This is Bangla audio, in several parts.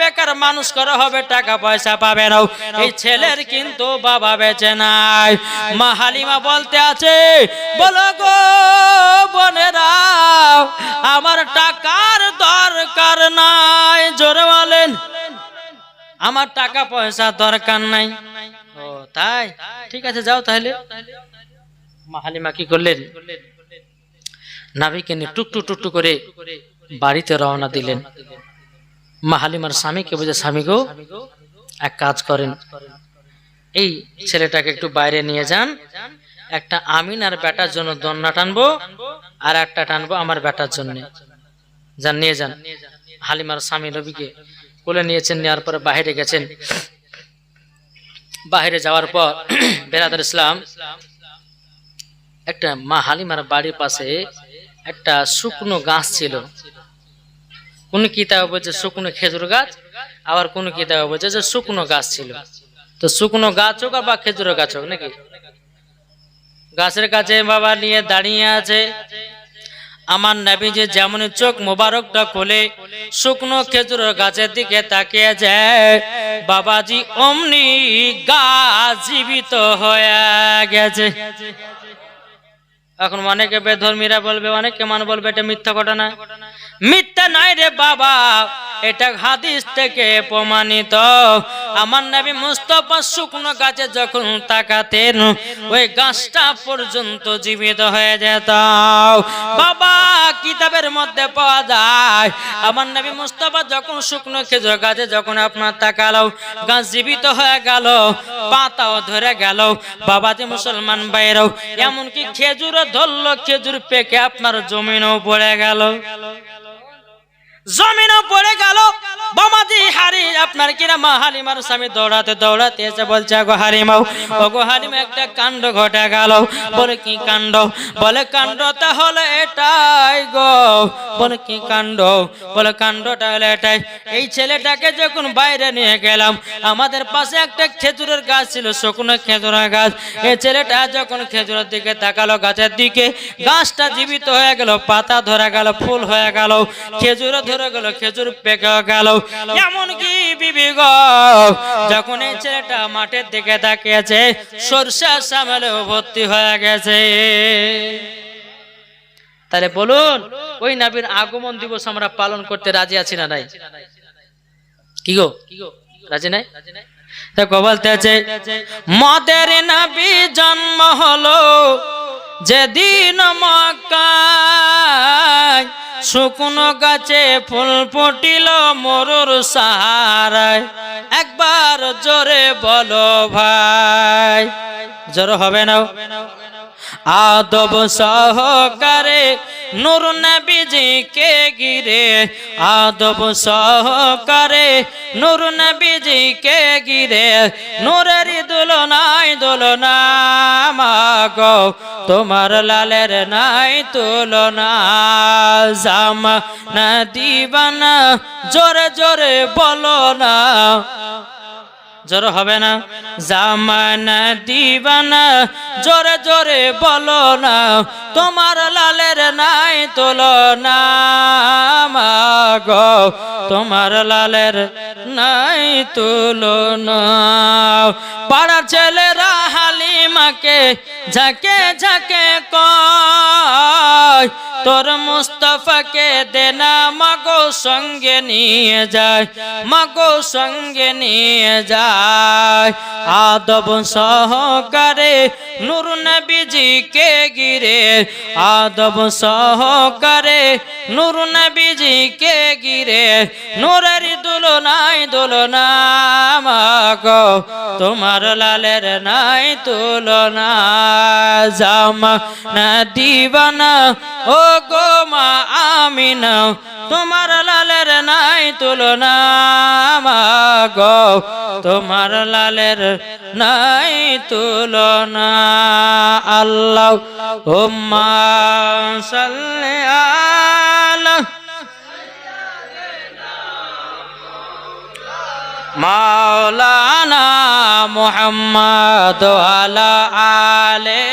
বেকার মানুষ করা হবে, টাকা পয়সা পাবে না। এই ছেলের কিন্তু বাবা বেঁচে নাই। মা হালিমা বলতে আছে, বলো গো বোনেরা, আমার টাকার দরকার নাই। জোরে বলেন, আমার টাকা পয়সা দরকার নাই। ও তাই, ঠিক আছে যাও তাহলে। মা হালিমা কি করলেন, নাবিকে নিয়ে টুকটু টুকটু করে বাড়িতে রওনা দিলেন। মা হালিমার স্বামীকে বলে, স্বামী গো এক কাজ করেন, এই ছেলেটাকে একটু বাইরে নিয়ে যান, একটা আমিন আর বেটার জন্য দন্না টানবো, আর একটা টানবো আমার বেটার জন্য, যান নিয়ে যান। হালিমার স্বামী নবীকে কোলে নিয়েছেন, নেওয়ার পরে বাইরে গেছেন। বাইরে যাওয়ার পর বেরাদার ইসলাম, একটা মা হালিমার বাড়ির পাশে একটা শুকনো গাছ ছিল। কোন কিতাবে বলছে শুকনো খেজুর গাছ, আবার কোন কিতাবে বলছে যে শুকনো গাছ ছিল। তো শুকনো গাছ হোক বা খেজুর গাছ হোক নাকি, গাছের কাছে বাবা নিয়ে দাঁড়িয়ে আছে। আমার নবী যে যেমন চোখ মোবারকটা খুলে শুকনো খেজুর গাছের দিকে তাকিয়ে যায়, বাবাজি অমনি গাছ জীবিত হয়ে গেছে। এখন অনেকে বেধর্মীরা বলবে, অনেকে মান বলবে এটা মিথ্যা ঘটনা। মিথ্যা নয় রে বাবা, এটা হাদিস থেকে প্রমাণিত। আমার নবী মুস্তাফা শুকনো গাছে যখন তাকাতেন, ওই গাছটা পর্যন্ত জীবিত হয়ে যেত। বাবা কিতাবের মধ্যে পাওয়া যায়, আমার নবী মুস্তাফা যখন শুকনো খেজুর গাছে যখন আপনার তাকালো, গাছ জীবিত হয়ে গেল, পাতাও ধরে গেল। বাবাজি মুসলমান বাইরেও এমনকি খেজুর ধরলো, খেজুর পেকে আপনার জমিনও পড়ে গেল, জমিনও পড়ে গেল। বাবাজি হারি আপনার কিনা মা হালিমার স্বামী দৌড়াতে দৌড়াতে এসে বলছে, গো হালিমাও, ও গো হালিমা, একটা কাণ্ড ঘটে গেল। বলে কি কাণ্ড? বলে কাণ্ড তাহলে এটাই গো। বলে কি কাণ্ড? বলে কাণ্ডটা হলো এটাই, এই ছেলেটাকে যখন বাইরে নিয়ে গেলাম, আমাদের পাশে একটা খেজুরের গাছ ছিল, শুকনো খেজুরের গাছ। এই ছেলেটা যখন খেজুরের দিকে তাকালো, গাছের দিকে, গাছটা জীবিত হয়ে গেল, পাতা ধরে গেল, ফুল হয়ে গেল, খেজুর ধরে গেল, খেজুর পেকে গেল। এমনকি বিবি গো, যখন এই ছেলেটা মাঠের দিকে তাকিয়েছে, সরষে সামেলেও ভর্তি হয়ে গেছে। তাহলে বলুন, ওই নবীর আগমন দিবস আমরা পালন করতে রাজি আছি না নাই? কি গো, রাজি নাই? দেখো বলতে আছে, মদের নবী জন্ম হলো যেদিন মক্কায়, শুকনো গাছে ফুল ফুটিল মরুর সাহারায়। একবার জোরে বলো ভাই, জোর হবে না? আদব সহকারে নূর নবীজিকে ঘিরে, আদব সহকারে নূর নবীজিকে ঘিরে, নূরের দুলনায় দোলনা মাগো, তোমার লালের নাই তুলনা। জামানা দিবানা, জোরে জোরে বলো না, জোর হবে না? জামানা দিবানা, জোরে জোরে বলো না, তোমার লালের নাই তুলনা মাগো, তোমার লালের নাই তুলনা। পাড়ার ছেলেরা হালিমাকে ঝাঁকে ঝাঁকে কয়, তোর মুস্তাফাকে দেনা মাগো সঙ্গে নিয়ে যায়, মাগো সঙ্গে নিয়ে যায়। আদব সহকারে নূর নবীজিকে ঘিরে, আদব সহকারে নূর নবীজিকে ঘিরে, নূরের দুলনায় দোলনা মাগো, তোমার লালের নাই তুলনা। জামানা দিবানা, ও গো মা আমিনা, তোমার লালের নাই তুলনা মাগো, তোমার লালের নাই তুলনা। আল্লাহুম্মা সাল্লি আলা মাওলানা মুহাম্মদ আলা আলে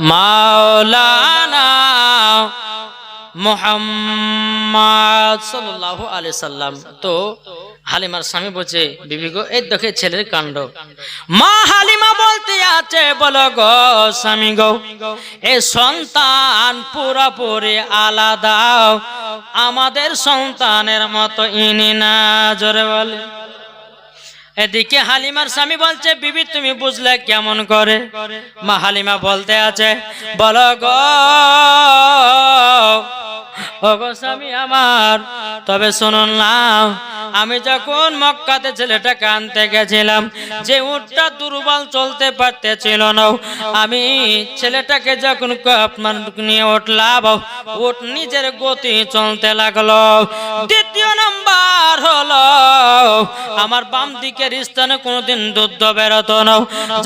মাওলানা মুহাম্মদ সাল্লাল্লাহু আলাইহি সাল্লাম। তো হালিমার স্বামী বলছে, বিবি গো, এই দেখে ছেলের কাণ্ড। মা হালিমা বলতে আছে, বলো গো স্বামী গো, এই সন্তান পুরোপুরি আলাদা, আমাদের সন্তানের মতো ইনি না। জোরে বলে। এদিকে হালিমার স্বামী বলছে, বিবি তুমি বুঝলে কেমন করে? মা হালিমা বলতে আছে, বলো গো ওগো স্বামী আমার, তবে শুনুন না, আমি যখন মক্কাতে ছেলেটাকে আনতে গেছিলাম, যে উটটা দুর্বল চলতে পারতেছিল না, আমি ছেলেটাকে যখন আপনার নিয়ে উঠলাম, উট নিজের গতি চলতে লাগলো। দ্বিতীয় নাম্বার হলো, আমার বাম দিকের স্থানে কোনোদিন দুধ বেরোতো না,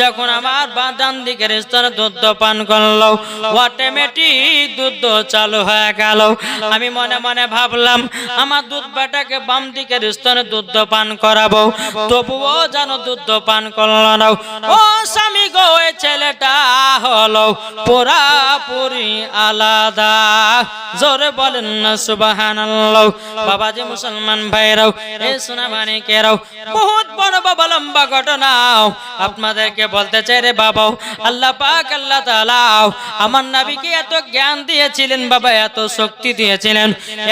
যখন আমার ডান দিকের স্থানে দুধ পান করলো, অটোমেটিক দুধ চালু হয়ে গেল। আমি মনে মনে ভাবলাম, আমার দুধ বেটাকে বাম দিকের স্তনে দুধ পান করাবো, তবুও যেন দুধ পান করলো না। ও স্বামী গো, এই ছেলেটা হলো পুরাপুরি আলাদা। জোরে বলেন না সুবহানাল্লাহ। বাবাজি মুসলমান ভাইরাও, এই সোনা মানিকেরাও, বহুত বড় বাবা লম্বা ঘটনা আপনাদেরকে বলতে চাই রে বাবা। আল্লাহ পাক আল্লাহ তাআলা আমার নবীকে এত জ্ঞান দিয়েছিলেন বাবা, এত শক্তি দিয়েছিলেন,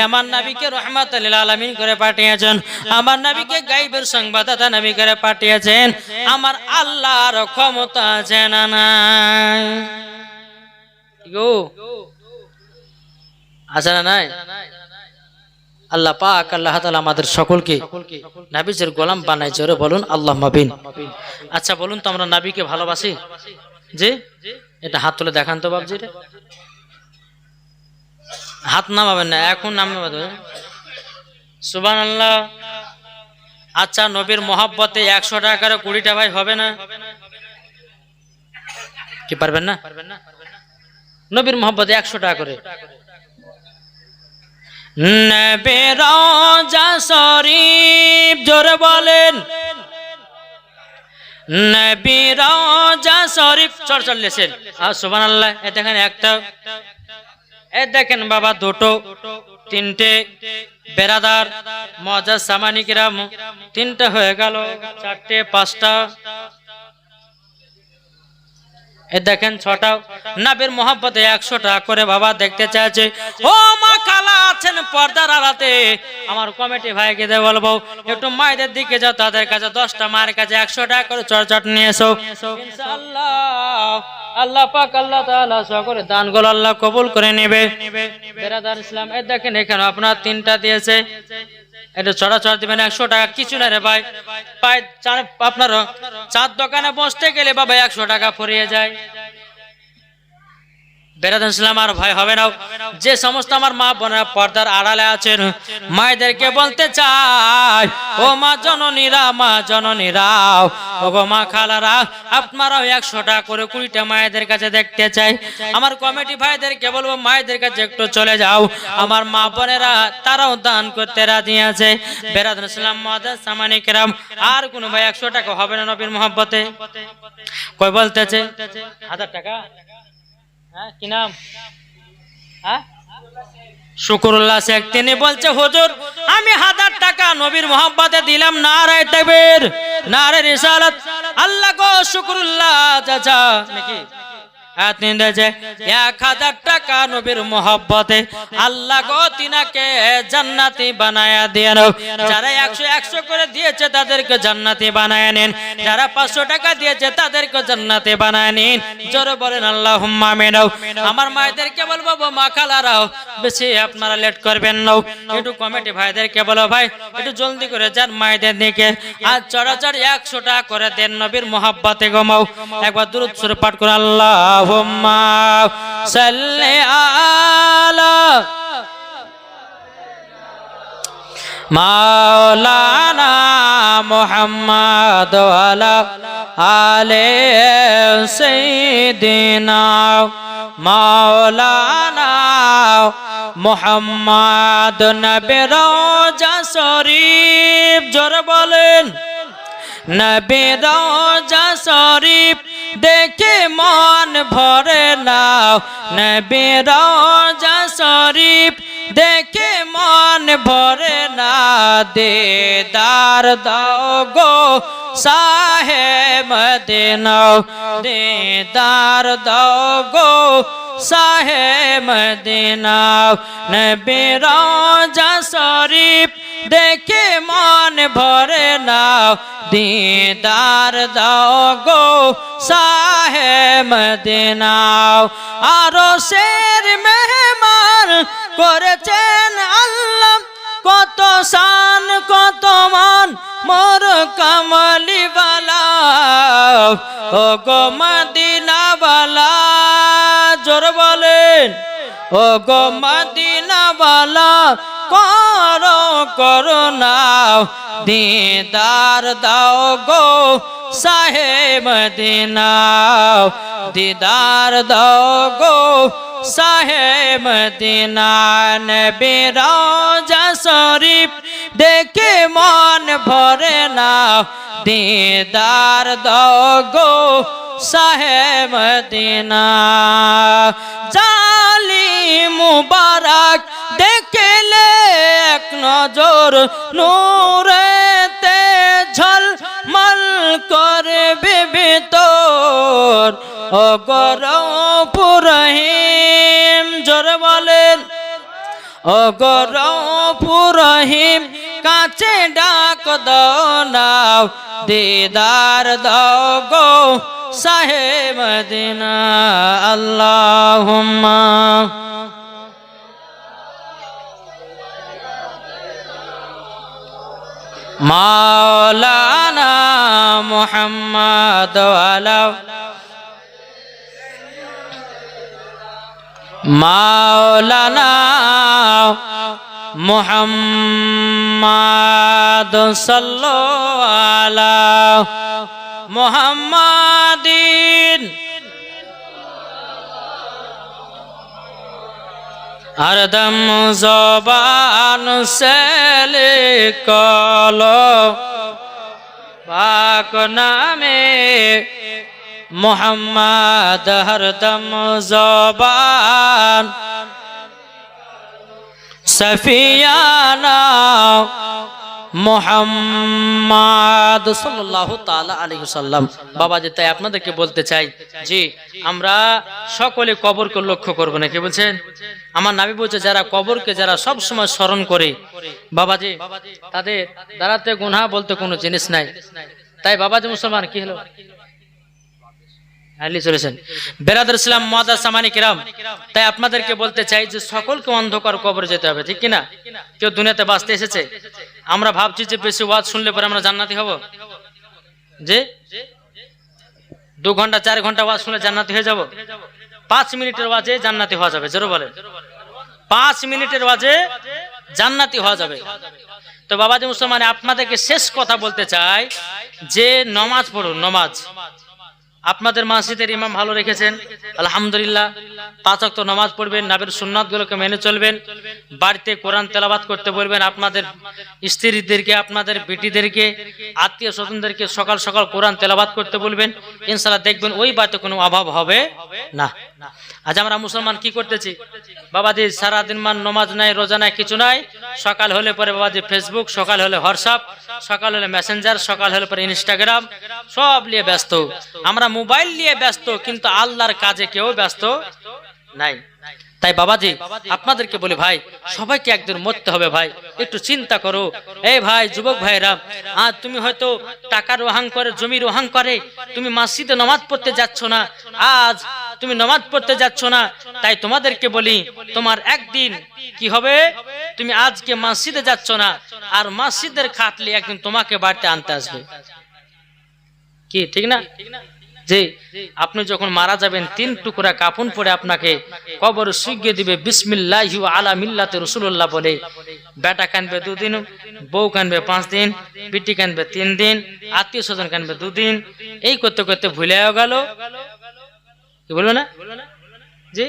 আমার নবীকে রহমাতুল লিল আলামিন করে পাঠিয়েছেন, আমার নবীকে গায়বের সংবাদদাতা নবী করে পাঠিয়েছেন। আমার আল্লাহর ক্ষমতা আছে না নাই? গো আছে না নাই? আল্লাহ পাক আল্লাহ তাআলা আমাদের সকলকে নবীর গোলাম বানাইছে। ওরে বলুন আল্লাহুম্মা আমিন। আচ্ছা বলুন তো, আমরা নবীকে ভালোবাসি? জি, এটা হাত তুলে দেখান তো বাবজি রে। হাত নামাবেন না, এখন নামাবেন। সুবহানাল্লাহ। আচ্ছা, নবীর মহব্বতে 100 টাকার 20টা ভাই হবে না? কি পারবেন না? নবীর মহব্বতে 100 টাকা করে। নবী রওজা শরীফ, জোরে বলেন। নবী রওজা শরীফ চলেছেন। আর সুবহানাল্লাহ। এ দেখেন একটা, এ দেখেন বাবা দুটো, তিনটে বেরাদার মুআজ্জাজ সামানি কিরাম, তিনটা হয়ে গেল, চারটে, পাঁচটা, এ দেখেন 6টা। নবীর মহব্বতে 100 টাকা করে বাবা দেখতে চাইছে। ও মা খালা আছেন পর্দার আড়াতে, আমার কমিটি ভাইকে দিয়ে বলবো, একটু মায়েদের দিকে যাও, তাদের কাছে 10টা মায়ের কাছে 100 টাকা করে চটচট নিয়ে এসো, ইনশাআল্লাহ আল্লাহ পাক আল্লাহ তাআলা সকলে দানগুলো আল্লাহ কবুল করে নেবে। বেরাদার ইসলাম, এ দেখেন এখানে আপনার 3টা দিয়েছে, এটা চড়াচড় দিবেন 100 টাকা, কিছু না রে ভাই। আপনার চার দোকানে বসতে গেলে বাবা 100 টাকা ফুরিয়ে যায়। বেরাদার ইসলাম আর ভয় হবে না। যে সমস্ত আমার মা বোনেরা পর্দার আড়ালে আছেন, মায়েদেরকে বলতে চাই, ও মা জননীরা, মা জননীরা, ও গো মা খালারা, আপনারাও 100 টাকা করে 20টা মায়েদের কাছে দেখতে চাই। আমার কমিটি ভাইদেরকে বলবো, মায়েদের কাছে একটু চলে যাও, আমার মা বোনেরা তারাও দান করতে রাজি আছে। বেরাদার ইসলাম মুআজ্জাজ সামানি কিরাম, আর কোন ভাই 100 টাকা হবে না নবীর মহব্বতে? কই বলতেছে 1000 টাকা? হ্যাঁ, কি নাম? হ্যাঁ, শুকরুল্লাহ শেখ। তিনি বলছে, হুজুর আমি 1000 টাকা নবীর মহব্বতে দিলাম। নারায়ে তাকবীর, নারায়ে রিসালাত। আল্লাহ গো শুকরুল্লাহ চাচা নাকি 1000 টাকা নবীর মহব্বতে আল্লাহ গো তিনাকে জান্নাতি বানায়া দেন। যারা 100 করে দিয়েছে তাদেরকে জান্নাতি বানায় নেন, যারা 500 টাকা দিয়েছে তাদেরকে জান্নাতি বানায় নিন। জোরে বলেন আল্লাহুম্মা আমিন। আমার মায়েদেরকে বলবো, মা খালারাও বেশি আপনারা লেট করবেন না, একটু কমিটি ভাইদেরকে বলো, ভাই একটু জলদি করে যান মায়েদের দিকে, আর চড়াচড় 100 টাকা করে দেন নবীর মহব্বতে ঘুমাও। একবার দুরূদ শরীফ পাঠ করে আল্লাহুম্মা সাল্লি আলা মাওলানা মুহাম্মদ ওয়া আলা আলি সাইয়্যিদিনা মাওলানা মুহাম্মদ। নবী রওজা শরীফ, জোরে বলেন। নবী রওজা শরীফ দেখে মন ভরে না, নবী রওজা শরীফ দেখে মন ভরে না, দিদার দাও গো শাহে মদিনা, দিদার দাও গো শাহে মদিনা। নবী রওজা শরীফ দেখে মন ভরে না, দিদার দাও গো শাহে মদিনা। আরশের মেহমান করেছেন আল্লাহ, কত শান কত মান মোর কামলিওয়ালা। ও গো মদিনাওয়ালা, জোর বলেন, ও গো মদিনাওয়ালা করো করুণা, দিদার দাও গো শাহে মদিনা, দিদার দাও গো শাহে মদিনা। নবী রওজা শরীফ দেখে মন ভরে না, দিদার দাও গো শাহে মদিনা। জালি মুবারক দেখলে এক নজর নূরেতে ঝলমল করবে ভিতর, ও গৌরপুর রহিম, জোরে বলেন, ও গৌরপুর রহিম কাছে ডাক দাও না, দিদার দাও গো শাহে মদিনা। আল্লাহুম্মা মাওলানা মুহাম্মদ ওয়ালা মাওলানা মুহাম্মদ সাল্লাল্লাহু আলা মুহাম্মাদিন। हरदम ज़बान से लिखलो पाक नामे मोहम्मद, हरदम ज़बान सफियाना মোহাম্মদ সাল্লাল্লাহু তাআলা আলাইহি ওয়াসাল্লাম। বাবাজি, তাই আপনাদেরকে বলতে চাই যে আমরা সকলে কবরকে লক্ষ্য করব না, কি বলছেন? আমার নবী বলছে যারা কবরকে যারা সব সময় স্মরণ করে বাবাজি, তাদের দ্বারাতে গুনাহ বলতে কোনো জিনিস নাই। তাই বাবাজি মুসলমান কি হলো আলী চলেছেন বেরাদার ইসলাম মুআদ্দাস সামানি কিরাম, তাই আপনাদেরকে বলতে চাই যে সকলকে অন্ধকার কবরে যেতে হবে, ঠিক কি না? কেউ দুনিয়াতে বাঁচতে এসেছে, আমরা ভাবছি যে বেশি ওয়াজ শুনলে পরে আমরা জান্নাতি হব, যে 2 ঘন্টা 4 ঘন্টা ওয়াজ শুনলে জান্নাতি হয়ে যাব? 5 মিনিটের ওয়াজে জান্নাতি হওয়া যাবে, জোরে বলেন, 5 মিনিটের ওয়াজে জান্নাতি হওয়া যাবে। তো বাবাজি মুসলমান, আপনাদেরকে শেষ কথা বলতে চাই যে নামাজ পড়ুন, নামাজ। আপনাদের মসজিদের ইমাম ভালো রেখেছেন, আলহামদুলিল্লাহ। 5 ওয়াক্ত নামাজ পড়বেন, নবীর সুন্নাতগুলোকে মেনে চলবেন, বাড়িতে কোরআন তেলাওয়াত করতে বলবেন, আপনাদের স্ত্রীদেরকে, আপনাদের বেটিদেরকে, আত্মীয় স্বজনদেরকে সকাল সকাল কোরআন তেলাওয়াত করতে বলবেন। ইনশাআল্লাহ দেখবেন ওই বাড়িতে কোনো অভাব হবে না। আজ আমরা মুসলমান কি করতেছি বাবাজি? সারাদিন মান নামাজ নাই, রোজা নাই, কিছু নাই। সকাল হলে পরে বাবাজি ফেসবুক, সকাল হলে হোয়াটসঅ্যাপ, সকাল হলে মেসেঞ্জার, সকাল হলে পরে ইনস্টাগ্রাম, সব নিয়ে ব্যস্ত। আমরা মোবাইল নিয়ে ব্যস্ত, কিন্তু আল্লাহর কাজে কেউ ব্যস্ত নাই। তাই বাবাজি আপনাদেরকে বলি ভাই, সবাইকে একদিন মরতে হবে ভাই, একটু চিন্তা করো। এই ভাই, যুবক ভাইরা, আজ তুমি হয়তো টাকার অহংকারে, জমির অহংকারে তুমি মসজিদে নামাজ পড়তে যাচ্ছ না, আজ তুমি নামাজ পড়তে যাচ্ছ না। তাই তোমাদেরকে বলি, তোমার একদিন কি হবে? তুমি আজকে মসজিদে যাচ্ছ না, আর মসজিদের খাটলি একদিন তোমাকে বাড়িতে আনতে আসবে, কি ঠিক না? যে আপনি যখন মারা যাবেন 3 টুকরা কাফন পরে আপনাকে কবরে শুইয়ে দিবে, বিসমিল্লাহি ওয়া আলা মিল্লাতি রাসূলুল্লাহ বলে। বেটা কানবে 2 দিন, বউ কানবে 5 দিন, বিটি কানবে 3 দিন, আত্মীয় স্বজন কানবে 2 দিন। এই করতে করতে ভুলেও গেল, কি বলবো না যে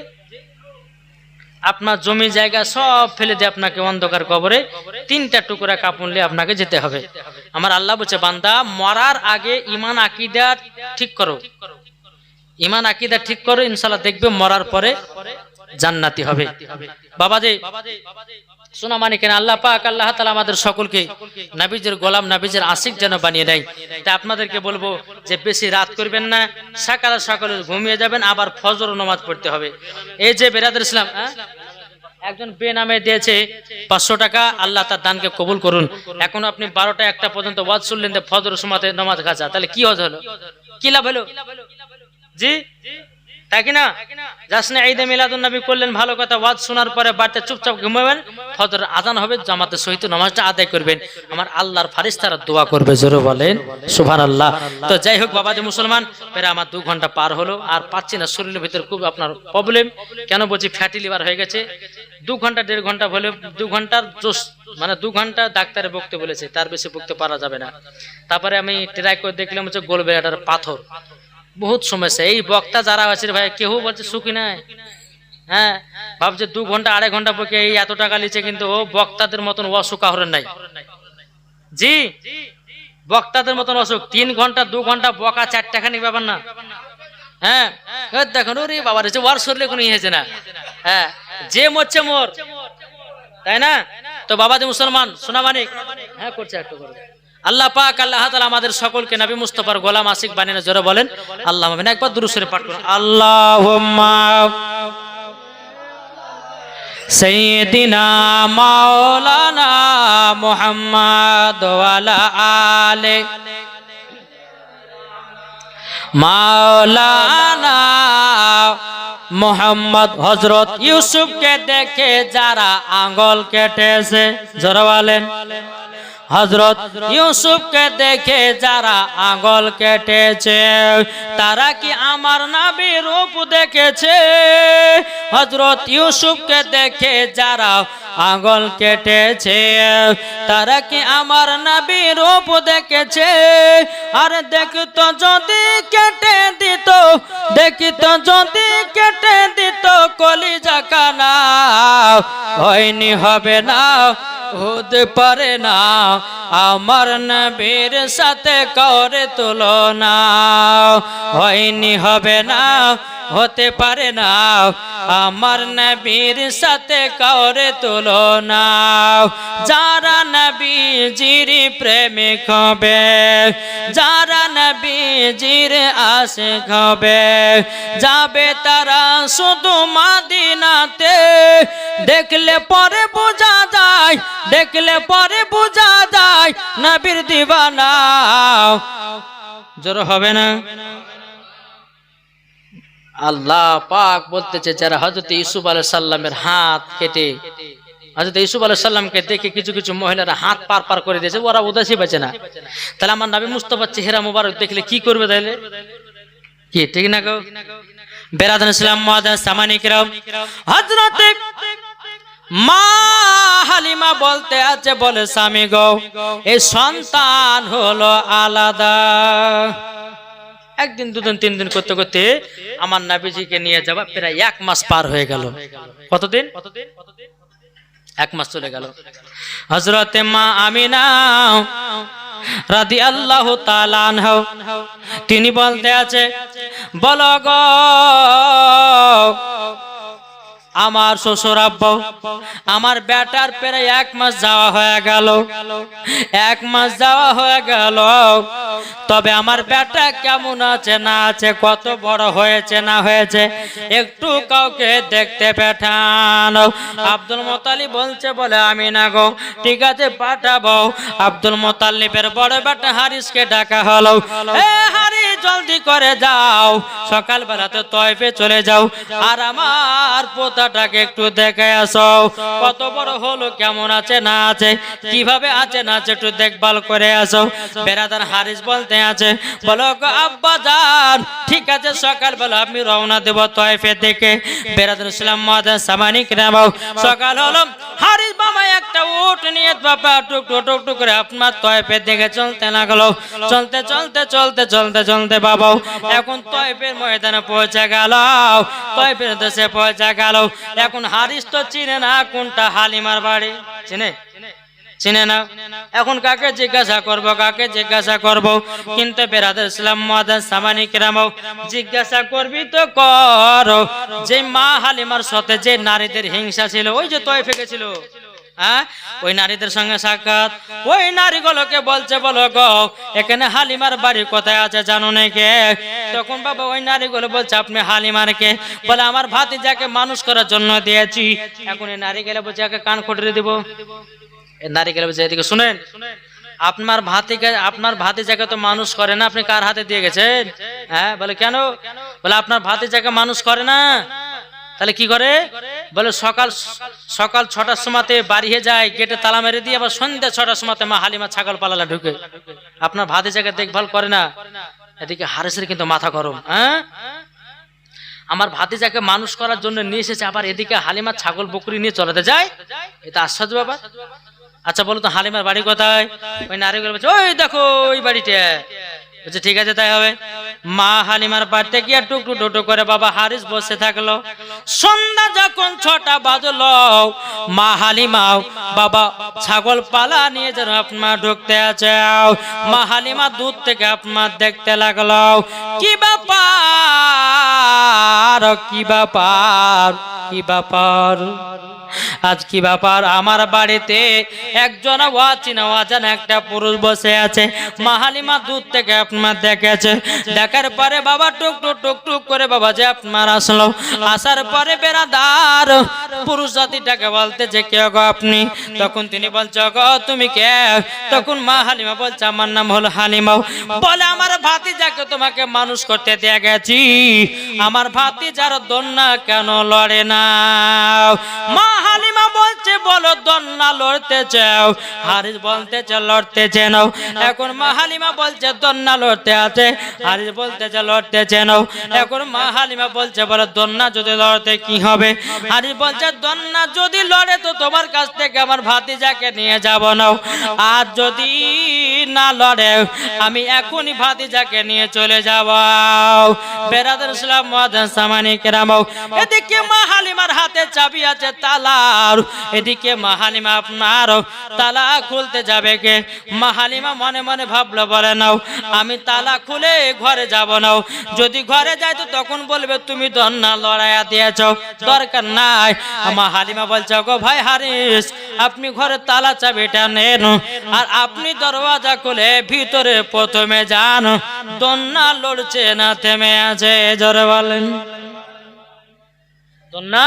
আপনার জমি জায়গা সব ফেলে দিয়ে আপনাকে অন্ধকার কবরে 3টা টুকরা কাপড় নিয়ে আপনাকে যেতে হবে। আমার আল্লাহ বলছে, বান্দা মরার আগে ঈমান আকীদা ঠিক করো, ঈমান আকীদা ঠিক করো, ইনশাআল্লাহ দেখবে মরার পরে জান্নাতি হবে। বাবাজি শোনা মানে কেন, আল্লাহ পাক আল্লাহ তাআলা আমাদের সকলকে নবীজির গোলাম নবীজির আশিক যেন বানিয়ে দেয়। তা আপনাদেরকে বলবো যে বেশি রাত করবেন না, সকালে সকালে ঘুমিয়ে যাবেন, আবার ফজর নামাজ পড়তে হবে। এই যে বেরাদর ইসলাম একজন বেনামে দিয়েছে 500 টাকা, আল্লাহ তার দানকে কবুল করুন। এখন আপনি 12টা 1টা পর্যন্ত ওয়াজ শুনলেন, ফজর সময়তে নামাজ কাজা, তাহলে কি হলো, কি লাভ হলো? জি তাই কি না? জাসনে ঈদে মিলাদুন নবী করলেন, ভালো কথা, ওয়াজ শোনার পরে বাড়িতে চুপচাপ ঘুমাবেন, ফজর আজান হবে, জামাতের সহিত নামাজটা আদায় করবেন, আমার আল্লাহর ফারিস্তারা দোয়া করবে, জোরে বলেন সুবহানাল্লাহ। তো যাই হোক বাবাজি মুসলমান, প্রায় আমার 2 ঘন্টা পার হলো, আর পাচ্ছি না, শরীরের ভিতরে খুব আপনার প্রবলেম, কেন বলছি, ফ্যাটি লিভার হয়ে গেছে। 2 ঘন্টা 1.5 ঘন্টা বলে 2 ঘন্টার জোশ, মানে 2 ঘন্টা ডাক্তারে বকতে বলেছে, তার বেশি বকতে পারা যাবে না। তারপরে আমি ট্রাই করে দেখলাম হচ্ছে গোলব্লাডার পাথর, বহুত সমস্যা। এই বক্তা যারা আছে ভাই, কেউ বলছে সুখী নাই, হ্যাঁ ভাবছে 2 ঘন্টা 2.5 ঘন্টা বকে এই এত টাকা লিছে, কিন্তু ও বক্তাদের মতন অসুখ কাহরের নাই। জি বক্তাদের মতন অসুখ, 3 ঘন্টা 2 ঘন্টা বকা 4 টাকা নিয়ে ব্যাপার না। হ্যাঁ দেখুন ওরে বাবা রে, ওয়ার শরীরে কোনো হয়েছে না, হ্যাঁ যে মরছে মোর, তাই না? তো বাবাজি মুসলমান শোনা মানে, হ্যাঁ করছে একটু করে, আল্লাহ পাক আল্লাহ তাআলা আমাদের সকলকে নবী মুস্তাফার গোলাম আশিক বানিয়ে, জোরে বলেন আল্লাহুম্মা আমিন। একবার দুরূদ শরীফ পাঠ করুন, আল্লাহুম্মা সাইয়্যিদিনা মাওলানা মুহাম্মদ ওয়া আলা আলি মাওলানা মুহাম্মদ। হযরত ইউসুফকে দেখে যারা আঙ্গুল কেটেছে, জোরে বলেন, হযরত ইউসুফকে দেখে যারা আঙ্গুল কেটেছে, তারা কি আমার নবীর রূপ দেখেছে? হযরত ইউসুফকে দেখে যারা আঙ্গুল কেটেছে, তারা কি আমার নবীর রূপ দেখেছে? আর দেখতো যদি কেটে দিত, দেখতো যদি কেটে দিত কলিজা কানা, হয়নি হবে না, হতে পারে না আমার নবীর সাথে করে তুলনা, হয়নি হবে না, হতে পারে না আমার নবীর সাথে করে তুলনা। যারা নবীজির প্রেমিক হবে, যারা নবীজির আশিক হবে, যাবে তারা শুধু মদিনাতে। দেখলে পরে বোঝা যায়, দেখলে পরে বোঝা যায় নবীর দিওয়ানা। জোর হবে না? আল্লাহ পাক বলতেছে, যারা হযরত ইউসুফ আলাইহিস সালামের হাত কেটে, হযরত ইউসুফ আলাইহিস সালামকে দেখে কিছু কিছু মহিলারা হাত পার করে দিয়েছে, ওরা উদাসী বাঁচে না, তাহলে আমার নবী মুস্তাফার চেহারা মোবারক দেখলে কি করবে? তাইলে কি ঠিক না গো? বেরাদান ইসলাম মুআদ্দাস সামানি কিরাম, হযরত মা হালিমা বলতে আছে, বলে স্বামী গো, এই সন্তান হলো আলাদা। একদিন 2 দিন 3 দিন করতে করতে আমার নবীজিকে নিয়ে যাওয়া প্রায় 1 মাস পার হয়ে গেল। কতদিন? 1 মাস চলে গেল। হযরত মা আমিনা রাদিয়াল্লাহু তাআলা আনহা তিনি বলতে আছে, বলো গো আমার শ্বশুর আব্বা, আমার বেটার প্রায় 1 মাস যাওয়া হয়ে গেল, 1 মাস যাওয়া হয়ে গেল, তবে আমার বেটা কেমন আছে না আছে, কত বড় হয়েছে না হয়েছে, একটু কাউকে দেখতে পাঠানো। আব্দুল মুত্তালিব বলছে, বলে আমিনা গো ঠিক আছে পাঠাবো। আব্দুল মুত্তালিবের বড় বেটা হারিসকে ডাকা হলো, এ হারিস জলদি করে যাও, সকাল বেলাতে তয়ফে চলে যাও, আর আমার পোতাটাকে একটু দেখে আসো, কত বড় হলো, কেমন আছে না আছে, কিভাবে আছে না আছে, একটু দেখভাল করে আসো। বেরাদার হারিস বলতে আছে, বলো গো আব্বা জান ঠিক আছে, সকাল বেলা আমি রওনা দেব তয়ফের দিকে। বেরাদার ইসলাম মুআদ্দাস সামানি কিরাম, সকাল হলো, হারিস বাবা একটা উট নিয়ে বাবা টুক করে আপনার তয়ফের দিকে চলতে লাগলো। চলতে চলতে চলতে চলতে চলতে বাবা এখন তয়ফের ময়দানে পৌঁছে গেল, তয়ফের দেশে পৌঁছে গেল। এখন হারিস তো চিনে না কোনটা হালিমার বাড়ি, চিনে? চিনে না। এখন কাকে জিজ্ঞাসা করব, কাকে জিজ্ঞাসা করব? কিন্তু বেরাদার ইসলাম মুআজ্জাজ সামানি কিরাম, জিজ্ঞাসা করবি তো কর, যে মা হালিমার সাথে যে নারীদের হিংসা ছিল, ওই যে তয়েফে গেছিল, হ্যাঁ, ওই নারীদের সঙ্গে সাক্ষাৎ, ওই নারীগুলোকে বলছে, বলো গো এখানে হালিমার বাড়ি কোথায় আছে জানো নাকি? তখন বাবা ওই নারীগুলো বলছে, আপনি হালিমার কে? বলে আমার ভাতিজাকে মানুষ করার জন্য দিয়েছি। এখন এই নারী গেলে বলছে, একে কান খুঁটিয়ে দিব। এই নারী গেলে বলছে, এদিকে শুনেন, আপনার ভাতিজাকে তো মানুষ করে না, আপনি কার হাতে দিয়ে গেছেন? হ্যাঁ, বলে কেন? বলে আপনার ভাতিজাকে মানুষ করে না, তাহলে কি করে? বলে সকাল 6টার সময়তে বাড়িয়ে যায়, গেটে তালা মেরে দিয়ে, আবার সন্ধ্যা 6টার সময়তে মা হালিমা ছাগল পালালা ঢুকে। আপনার ভাতিজাকে দেখভাল করে না। এদিকে হারেসের কিন্তু মাথা গরম, হ্যাঁ, আমার ভাতিজাকে মানুষ করার জন্য নিয়ে এসেছে, আবার এদিকে হালিমা ছাগল বকরি নিয়ে চলাতে যায়। এটা আশ্চর্য ব্যাপার। আচ্ছা বলো তো হালিমার বাড়ি কোথায়? ওই নারীগুলো বলছে, ওই দেখো ওই বাড়িটা। বলছে ঠিক আছে, তাই হবে। মা হালিমার বাড়িতে গিয়ে টুকটু টুকটু করে বাবা হারিস বসে থাকলো। সন্ধ্যা যখন 6টা বাজলো, মা হালিমাও বাবা ছাগল পালা নিয়ে যেন আপনার ঢুকতে আছে। মা হালিমা দূর থেকে আপনার দেখতে লাগলো, কি ব্যাপার, কি ব্যাপার, কি ব্যাপার, আজ কি ব্যাপার? আমার বাড়িতে একজন অজানা একটা পুরুষ বসে আছে। মা হালিমা দূর থেকে আপনার দেখেছে। দেখার পরে বাবা টুক টুক টুক টুক করে বাবা যে আপনার আসলো। আসার পরে বেরাদার পুরুষ জাতিটাকে বলতে যে কে গো আপনি? তখন তিনি বলছে, গো তুমি কে? তখন মা হালিমা বলছে, আমার নাম হলো হালিমা। বলে আমার ভাতিজাকে তোমাকে মানুষ করতে দিয়ে গেছি, আমার ভাতিজার দন্না কেন লড়ে না? মা হালিমা বলছে, বলো দন্না লড়তে চাও? হারিস বলতে চাও লড়তে চেনো? এখন মা হালিমা বলছে দন্না লড়তে আছে, হারিস বলতে চাও লড়তে চেনো? এখন মা হালিমা বলছে, বলো দন্না যদি লড়তে কি হবে? হারিস বলছে, দন্না যদি লড়ে তো তোমার কাছ থেকে আমার ভাতিজাকে নিয়ে যাব না, আর যদি না লড়ে আমি এখনই ভাতিজাকে নিয়ে চলে যাব। বেরাদার ইসলাম মুআজ্জাজ সামানি কিরাম, এদিকে মা হালিমার হাতে চাবি আছে তালার, এদিকে মা হালিমা আপনার তালা খুলতে যাবে কে? মা হালিমা মনে মনে ভাবলো, বলে নাও আমি তালা খুলে ঘরে যাব না, যদি ঘরে যাই তো তখন বলবে তুমি দন্না লড়াইয়া দিয়েছ, দরকার নাই। মা হালিমা বলছে, গো ভাই হারিস, আপনি ঘরে তালা চাবিটা নেন, আর আপনি দরওয়াজা খুলে ভিতরে প্রথমে যান, দন্না লড়ছে না থেমে আছে। জোরে বলেন, দন্না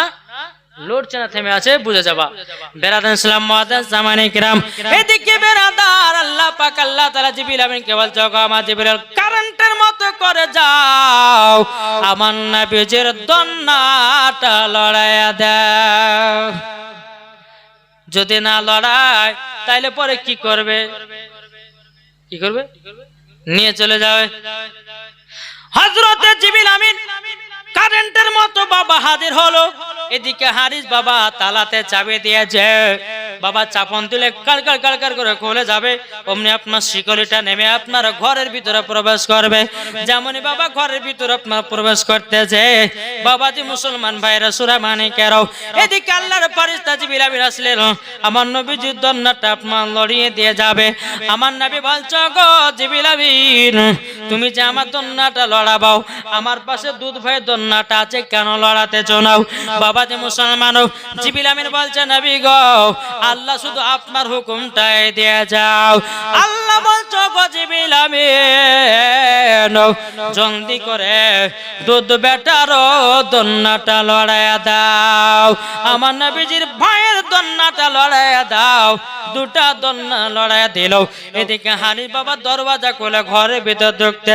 লড়ছে না থেমে আছে, বুঝে যাবা। বেরাদার ইসলাম মুআজ্জাজ সামানি কিরাম, এদিকে বেরাদার আল্লাহ পাক আল্লাহ তাআলা জিবরিল আমিনকে বলছে, গো আমার জিবরিল কারেন্টের মতো করে যাও, আমার নবীজির দন্নাটা লড়াইয়া দাও। যদি না লড়ায় তাইলে পরে কি করবে? কি করবে? নিয়ে চলে যাবে। হযরতে জিবরিল আমিন কারেন্টের মতো বাবা হাজির হলো। এদিকে হারিস বাবা তালাতে চাবি দিয়েছে, বাবা চাপন দিলে কালকার কালকার করে খুলে যাবে, অমনি আপনার শিকলিটা নেমে আপনার ঘরের ভিতরে প্রবেশ করবে। যেমনই বাবা ঘরের ভিতরে আপনার প্রবেশ করতেছে, বাবাজি মুসলমান ভাইরা সূরা মানিকেরাও, এদিকে আল্লাহর ফেরেশতা জিবরিল আমিন আসলেন, আমার নবীজির দন্নাটা আপনার লড়িয়ে দিয়ে যাবে। আমার নবী বলছে, গো জিবরিল আমিন, তুমি যে আমার দন্নাটা লড়াবাও, আমার পাশে দুধ ভাই দন্নাটা আছে, কেন লড়াতে চাও? বাবাজি মুসলমান, জিবরিল আমিন বলছে, নবী গো আল্লাহ শুধু আপনার হুকুমটাই দিয়ে যাও। আল্লাহ বলছো, গো জিবরিল আমিন জলদি করে দুধ বেটার দন্নাটা লড়াইয়া দাও, আমার নবীজির ভাইয়ের দন্নাটা লড়াইয়া দাও। দুটা দন্না লড়াইয়া দিল। এদিকে হারিস বাবা দরওয়াজা খুলে ঘরের ভিতর ঢুকতে